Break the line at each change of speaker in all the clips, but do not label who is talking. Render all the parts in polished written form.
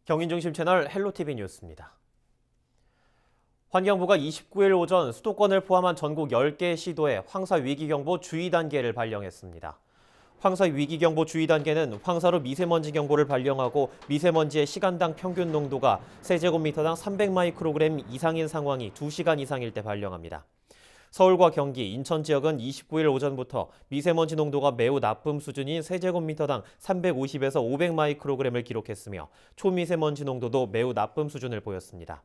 경인중심 채널 헬로티비 뉴스입니다. 환경부가 29일 오전 수도권을 포함한 전국 10개 시도에 황사위기경보 주의단계를 발령했습니다. 황사위기경보 주의단계는 황사로 미세먼지 경보를 발령하고 미세먼지의 시간당 평균 농도가 세제곱미터당 300마이크로그램 이상인 상황이 2시간 이상일 때 발령합니다. 서울과 경기, 인천 지역은 29일 오전부터 미세먼지 농도가 매우 나쁨 수준인 세제곱미터당 350에서 500마이크로그램을 기록했으며 초미세먼지 농도도 매우 나쁨 수준을 보였습니다.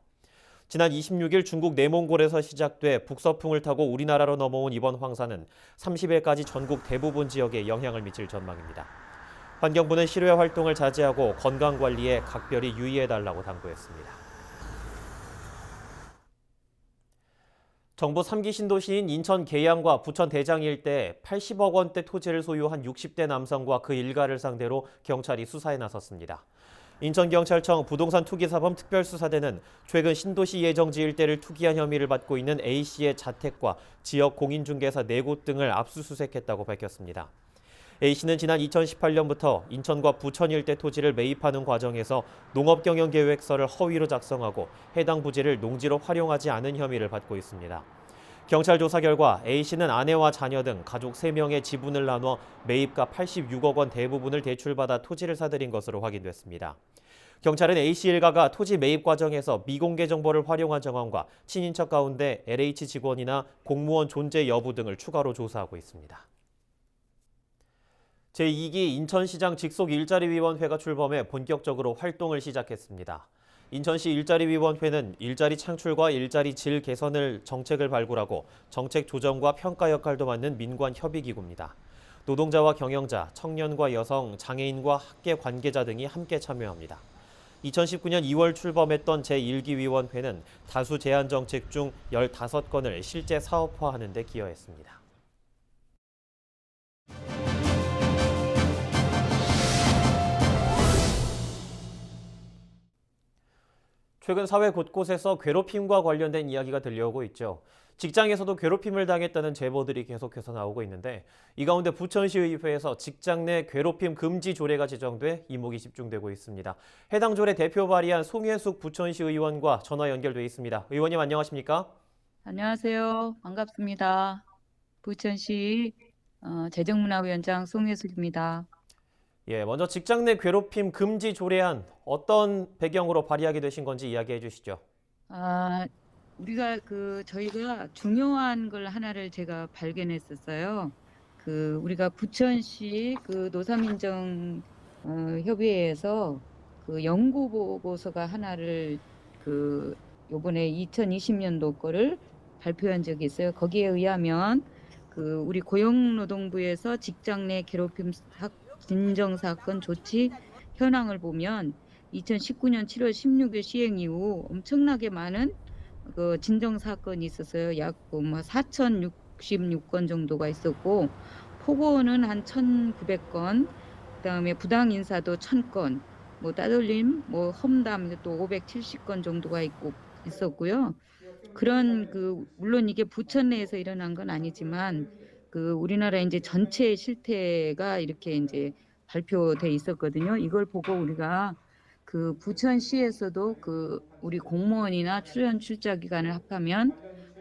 지난 26일 중국 내몽골에서 시작돼 북서풍을 타고 우리나라로 넘어온 이번 황사는 30일까지 전국 대부분 지역에 영향을 미칠 전망입니다. 환경부는 실외 활동을 자제하고 건강관리에 각별히 유의해달라고 당부했습니다. 정부 3기 신도시인 인천 계양과 부천 대장 일대에 80억 원대 토지를 소유한 60대 남성과 그 일가를 상대로 경찰이 수사에 나섰습니다. 인천경찰청 부동산투기사범 특별수사대는 최근 신도시 예정지 일대를 투기한 혐의를 받고 있는 A씨의 자택과 지역 공인중개사 4곳 등을 압수수색했다고 밝혔습니다. A씨는 지난 2018년부터 인천과 부천 일대 토지를 매입하는 과정에서 농업경영계획서를 허위로 작성하고 해당 부지를 농지로 활용하지 않은 혐의를 받고 있습니다. 경찰 조사 결과 A씨는 아내와 자녀 등 가족 3명의 지분을 나눠 매입가 86억 원 대부분을 대출받아 토지를 사들인 것으로 확인됐습니다. 경찰은 A씨 일가가 토지 매입 과정에서 미공개 정보를 활용한 정황과 친인척 가운데 LH 직원이나 공무원 존재 여부 등을 추가로 조사하고 있습니다. 제2기 인천시장 직속 일자리위원회가 출범해 본격적으로 활동을 시작했습니다. 인천시 일자리위원회는 일자리 창출과 일자리 질 개선을 정책을 발굴하고 정책 조정과 평가 역할도 맡는 민관 협의기구입니다. 노동자와 경영자, 청년과 여성, 장애인과 학계 관계자 등이 함께 참여합니다. 2019년 2월 출범했던 제1기 위원회는 다수 제안 정책 중 15건을 실제 사업화하는 데 기여했습니다. 최근 사회 곳곳에서 괴롭힘과 관련된 이야기가 들려오고 있죠. 직장에서도 괴롭힘을 당했다는 제보들이 계속해서 나오고 있는데 이 가운데 부천시의회에서 직장 내 괴롭힘 금지 조례가 제정돼 이목이 집중되고 있습니다. 해당 조례 대표 발의한 송혜숙 부천시 의원과 전화 연결돼 있습니다. 의원님 안녕하십니까?
안녕하세요. 반갑습니다. 부천시 재정문화위원장 송혜숙입니다.
예, 먼저 직장 내 괴롭힘 금지 조례안 어떤 배경으로 발의하게 되신 건지 이야기해 주시죠.
아, 저희가 중요한 걸 하나를 제가 발견했었어요. 우리가 부천시 노사민정 협의회에서 연구 보고서가 하나를 요번에 2020년도 거를 발표한 적이 있어요. 거기에 의하면 우리 고용노동부에서 직장 내 괴롭힘 진정 사건 조치 현황을 보면 2019년 7월 16일 시행 이후 엄청나게 많은 진정 사건이 있었어요. 약 4,066건 정도가 있었고 폭언은 한 1,900건, 그다음에 부당 인사도 1,000건, 따돌림, 험담 또 570건 정도가 있었고요. 물론 이게 부천 내에서 일어난 건 아니지만 우리나라 이제 전체 실태가 이렇게 이제 발표돼 있었거든요. 이걸 보고 우리가 부천시에서도 우리 공무원이나 출연 출자 기간을 합하면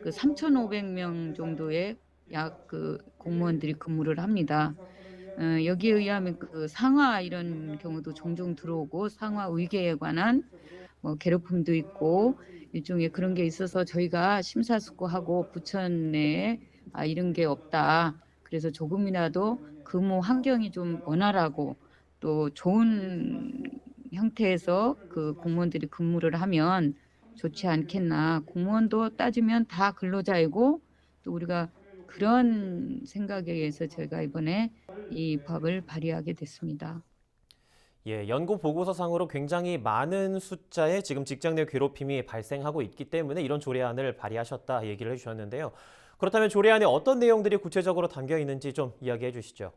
3,500명 정도의 약 공무원들이 근무를 합니다. 여기에 의하면 상하 이런 경우도 종종 들어오고 상하 의계에 관한 괴롭힘도 있고 일종의 그런 게 있어서 저희가 심사숙고하고 부천 내에 이런 게 없다. 그래서 조금이라도 근무 환경이 좀 원활하고 또 좋은 형태에서 공무원들이 근무를 하면 좋지 않겠나. 공무원도 따지면 다 근로자이고 또 우리가 그런 생각에 의해서 제가 이번에 이 법을 발의하게 됐습니다.
예, 연구 보고서상으로 굉장히 많은 숫자의 지금 직장 내 괴롭힘이 발생하고 있기 때문에 이런 조례안을 발의하셨다 얘기를 해주셨는데요. 그렇다면 조례안에 어떤 내용들이 구체적으로 담겨 있는지 좀 이야기해 주시죠.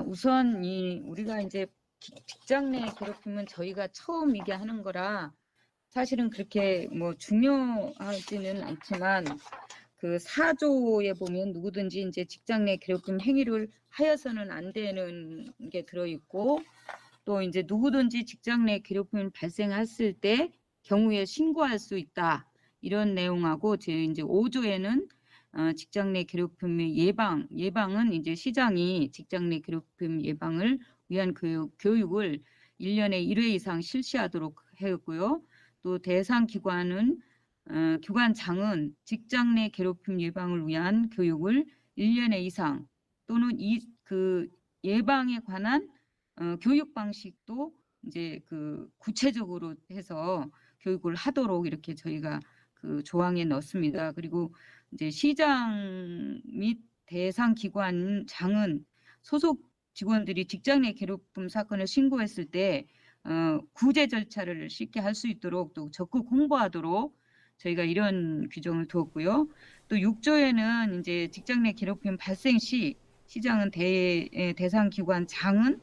우선 우리가 이제 직장 내 괴롭힘은 저희가 처음 이게 하는 거라 사실은 그렇게 중요하지는 않지만 사조에 보면 누구든지 이제 직장 내 괴롭힘 행위를 하여서는 안 되는 게 들어 있고 또 이제 누구든지 직장 내 괴롭힘이 발생했을 때 경우에 신고할 수 있다. 이런 내용하고 제 이제 5조에는 직장 내 괴롭힘의 예방은 이제 시장이 직장 내 괴롭힘 예방을 위한 교육을 1년에 1회 이상 실시하도록 했고요. 또 대상 기관은 기관장은 직장 내 괴롭힘 예방을 위한 교육을 1년에 이상 또는 그 예방에 관한 교육 방식도 이제 그 구체적으로 해서 교육을 하도록 이렇게 저희가 그 조항에 넣습니다. 그리고 이제 시장 및 대상 기관장은 소속 직원들이 직장 내 괴롭힘 사건을 신고했을 때 구제 절차를 쉽게 할 수 있도록 또 적극 홍보하도록 저희가 이런 규정을 두었고요. 또 6조에는 이제 직장 내 괴롭힘 발생 시 시장은 대상 기관장은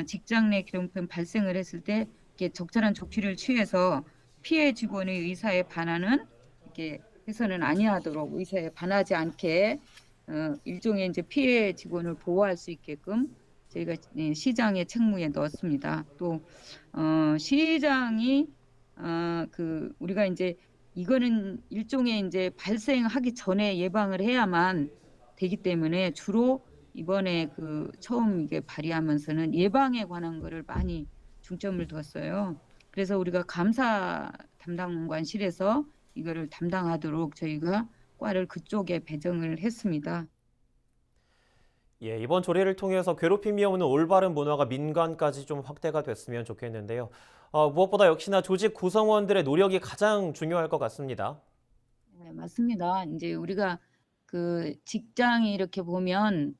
직장 내 괴롭힘 발생을 했을 때 이렇게 적절한 조치를 취해서 피해 직원의 의사에 반하는 이렇게 해서는 아니하도록 의사에 반하지 않게 일종의 이제 피해 직원을 보호할 수 있게끔 저희가 시장의 책무에 넣었습니다. 또 시장이 그 우리가 이제 이거는 일종의 이제 발생하기 전에 예방을 해야만 되기 때문에 주로 이번에 그 처음 이게 발의하면서는 예방에 관한 거를 많이 중점을 뒀어요. 그래서 우리가 감사 담당관실에서 이거를 담당하도록 저희가 과를 그쪽에 배정을 했습니다.
예, 이번 조례를 통해서 괴롭힘이 없는 올바른 문화가 민간까지 좀 확대가 됐으면 좋겠는데요. 무엇보다 역시나 조직 구성원들의 노력이 가장 중요할 것 같습니다.
네, 맞습니다. 이제 우리가 그 직장이 이렇게 보면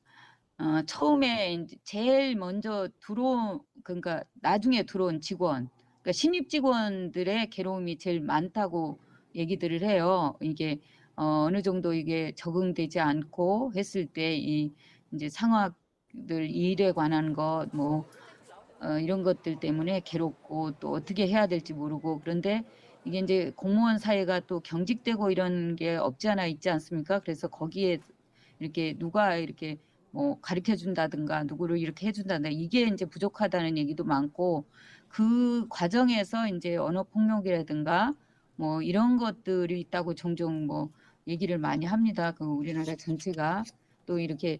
처음에 이제 제일 먼저 그러니까 나중에 들어온 직원, 그러니까 신입 직원들의 괴로움이 제일 많다고 얘기들을 해요. 이게 어느 정도 이게 적응되지 않고 했을 때 이제 상황들 일에 관한 것 뭐 이런 것들 때문에 괴롭고 또 어떻게 해야 될지 모르고 그런데 이게 이제 공무원 사회가 또 경직되고 이런 게 없지 않아 있지 않습니까? 그래서 거기에 이렇게 누가 이렇게 뭐 가르쳐 준다든가 누구를 이렇게 해준다든가 이게 이제 부족하다는 얘기도 많고 그 과정에서 이제 언어 폭력이라든가 뭐 이런 것들이 있다고 종종 뭐 얘기를 많이 합니다. 그 우리나라 전체가 또 이렇게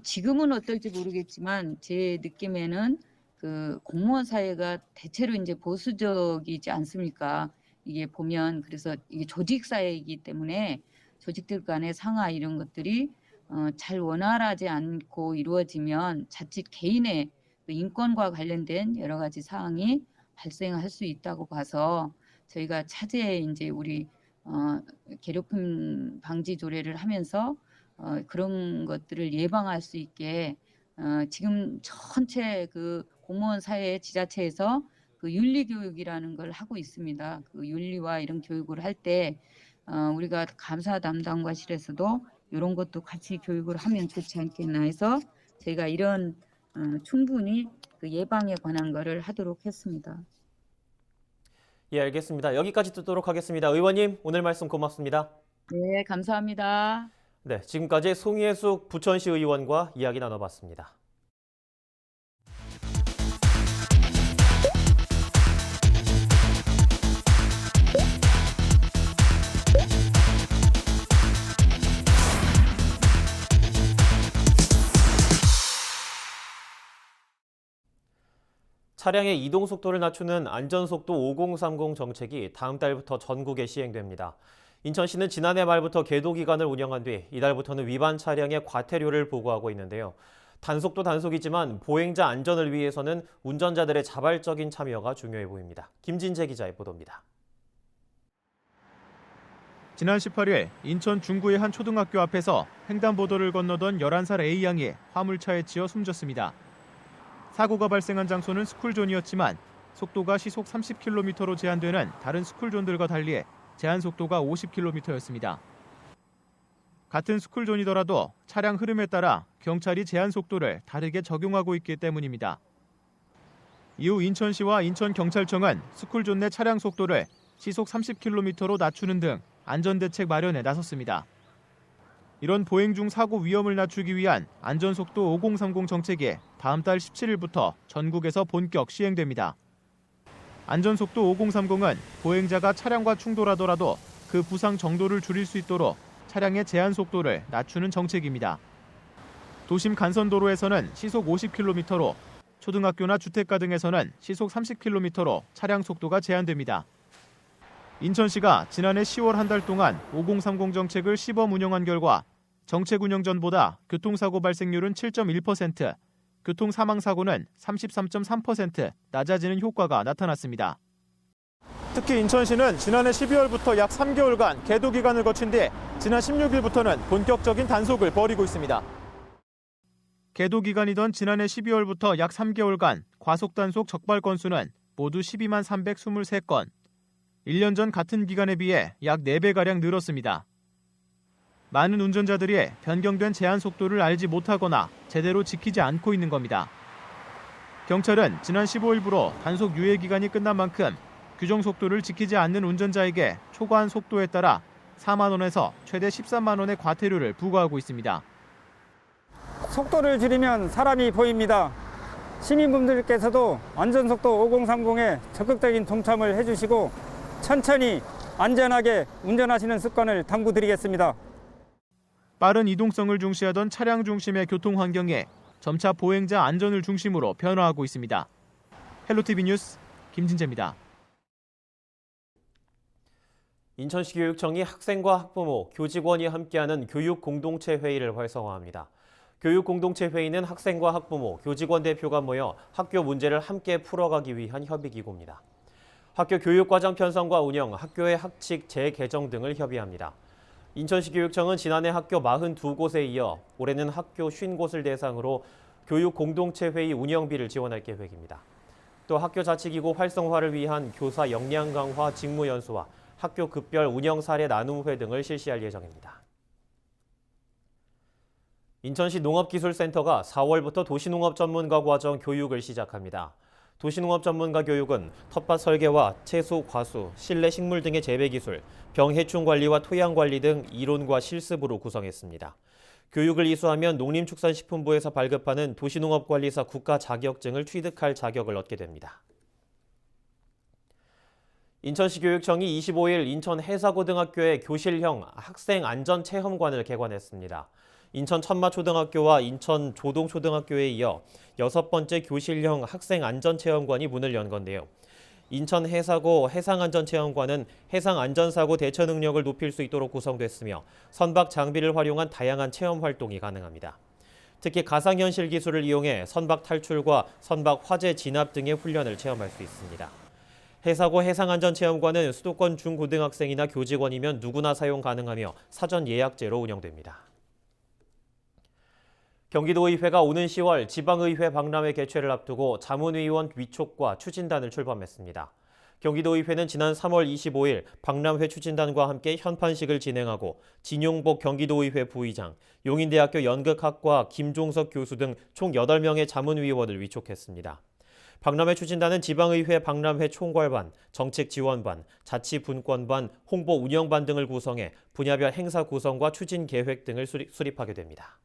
지금은 어떨지 모르겠지만 제 느낌에는 그 공무원 사회가 대체로 이제 보수적이지 않습니까? 이게 보면 그래서 이게 조직 사회이기 때문에 조직들 간의 상하 이런 것들이 잘 원활하지 않고 이루어지면 자칫 개인의 그 인권과 관련된 여러 가지 사항이 발생할 수 있다고 봐서 저희가 차제에 이제 우리 괴롭힘 방지 조례를 하면서 그런 것들을 예방할 수 있게 지금 전체 그 공무원 사회 지자체에서 그 윤리 교육이라는 걸 하고 있습니다. 그 윤리와 이런 교육을 할 때 우리가 감사 담당과실에서도 이런 것도 같이 교육을 하면 좋지 않겠나 해서 저희가 이런 충분히 그 예방에 관한 거를 하도록 했습니다.
예, 알겠습니다. 여기까지 듣도록 하겠습니다. 의원님, 오늘 말씀 고맙습니다.
네, 감사합니다.
네, 지금까지 송예숙 부천시 의원과 이야기 나눠봤습니다. 차량의 이동 속도를 낮추는 안전속도 5030 정책이 다음 달부터 전국에 시행됩니다. 인천시는 지난해 말부터 계도 기간을 운영한 뒤 이달부터는 위반 차량의 과태료를 부과하고 있는데요. 단속도 단속이지만 보행자 안전을 위해서는 운전자들의 자발적인 참여가 중요해 보입니다. 김진재 기자의 보도입니다.
지난 18일 인천 중구의 한 초등학교 앞에서 횡단보도를 건너던 11살 A양이 화물차에 치여 숨졌습니다. 사고가 발생한 장소는 스쿨존이었지만 속도가 시속 30km로 제한되는 다른 스쿨존들과 달리 제한 속도가 50km였습니다. 같은 스쿨존이더라도 차량 흐름에 따라 경찰이 제한 속도를 다르게 적용하고 있기 때문입니다. 이후 인천시와 인천경찰청은 스쿨존 내 차량 속도를 시속 30km로 낮추는 등 안전대책 마련에 나섰습니다. 이런 보행 중 사고 위험을 낮추기 위한 안전속도 5030 정책이 다음 달 17일부터 전국에서 본격 시행됩니다. 안전속도 5030은 보행자가 차량과 충돌하더라도 그 부상 정도를 줄일 수 있도록 차량의 제한 속도를 낮추는 정책입니다. 도심 간선도로에서는 시속 50km로, 초등학교나 주택가 등에서는 시속 30km로 차량 속도가 제한됩니다. 인천시가 지난해 10월 한 달 동안 5030 정책을 시범 운영한 결과 정책 운영 전보다 교통사고 발생률은 7.1%, 교통사망사고는 33.3% 낮아지는 효과가 나타났습니다. 특히 인천시는 지난해 12월부터 약 3개월간 계도 기간을 거친 뒤 지난 16일부터는 본격적인 단속을 벌이고 있습니다. 계도 기간이던 지난해 12월부터 약 3개월간 과속단속 적발 건수는 모두 12만 323건, 1년 전 같은 기간에 비해 약 4배가량 늘었습니다. 많은 운전자들이 변경된 제한 속도를 알지 못하거나 제대로 지키지 않고 있는 겁니다. 경찰은 지난 15일부로 단속 유예 기간이 끝난 만큼 규정 속도를 지키지 않는 운전자에게 초과한 속도에 따라 4만 원에서 최대 13만 원의 과태료를 부과하고 있습니다.
속도를 줄이면 사람이 보입니다. 시민분들께서도 안전속도 5030에 적극적인 동참을 해주시고 천천히 안전하게 운전하시는 습관을 당부드리겠습니다.
빠른 이동성을 중시하던 차량 중심의 교통 환경에 점차 보행자 안전을 중심으로 변화하고 있습니다. 헬로티비 뉴스 김진재입니다.
인천시 교육청이 학생과 학부모, 교직원이 함께하는 교육 공동체 회의를 활성화합니다. 교육 공동체 회의는 학생과 학부모, 교직원 대표가 모여 학교 문제를 함께 풀어가기 위한 협의기구입니다. 학교 교육과정 편성과 운영, 학교의 학칙 재개정 등을 협의합니다. 인천시 교육청은 지난해 학교 42곳에 이어 올해는 학교 50곳을 대상으로 교육 공동체 회의 운영비를 지원할 계획입니다. 또 학교 자치기구 활성화를 위한 교사 역량 강화 직무 연수와 학교 급별 운영 사례 나눔회 등을 실시할 예정입니다. 인천시 농업기술센터가 4월부터 도시농업 전문가 과정 교육을 시작합니다. 도시농업 전문가 교육은 텃밭 설계와 채소, 과수, 실내 식물 등의 재배 기술, 병해충 관리와 토양 관리 등 이론과 실습으로 구성했습니다. 교육을 이수하면 농림축산식품부에서 발급하는 도시농업관리사 국가 자격증을 취득할 자격을 얻게 됩니다. 인천시 교육청이 25일 인천 해사고등학교의 교실형 학생 안전체험관을 개관했습니다. 인천 천마초등학교와 인천 조동초등학교에 이어 6번째 교실형 학생 안전체험관이 문을 연 건데요. 인천 해사고 해상안전체험관은 해상안전사고 대처 능력을 높일 수 있도록 구성됐으며 선박 장비를 활용한 다양한 체험 활동이 가능합니다. 특히 가상현실 기술을 이용해 선박 탈출과 선박 화재 진압 등의 훈련을 체험할 수 있습니다. 해사고 해상안전체험관은 수도권 중고등학생이나 교직원이면 누구나 사용 가능하며 사전 예약제로 운영됩니다. 경기도의회가 오는 10월 지방의회 박람회 개최를 앞두고 자문위원 위촉과 추진단을 출범했습니다. 경기도의회는 지난 3월 25일 박람회 추진단과 함께 현판식을 진행하고 진용복 경기도의회 부의장, 용인대학교 연극학과 김종석 교수 등 총 8명의 자문위원을 위촉했습니다. 박람회 추진단은 지방의회 박람회 총괄반, 정책지원반, 자치분권반, 홍보운영반 등을 구성해 분야별 행사 구성과 추진 계획 등을 수립하게 됩니다.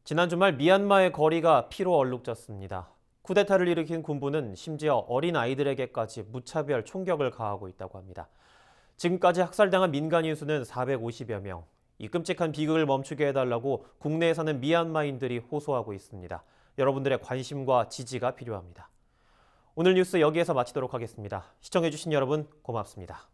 지난 주말 미얀마의 거리가 피로 얼룩졌습니다. 쿠데타를 일으킨 군부는 심지어 어린 아이들에게까지 무차별 총격을 가하고 있다고 합니다. 지금까지 학살당한 민간인 수는 450여 명. 이 끔찍한 비극을 멈추게 해달라고 국내에 사는 미얀마인들이 호소하고 있습니다. 여러분들의 관심과 지지가 필요합니다. 오늘 뉴스 여기에서 마치도록 하겠습니다. 시청해주신 여러분 고맙습니다.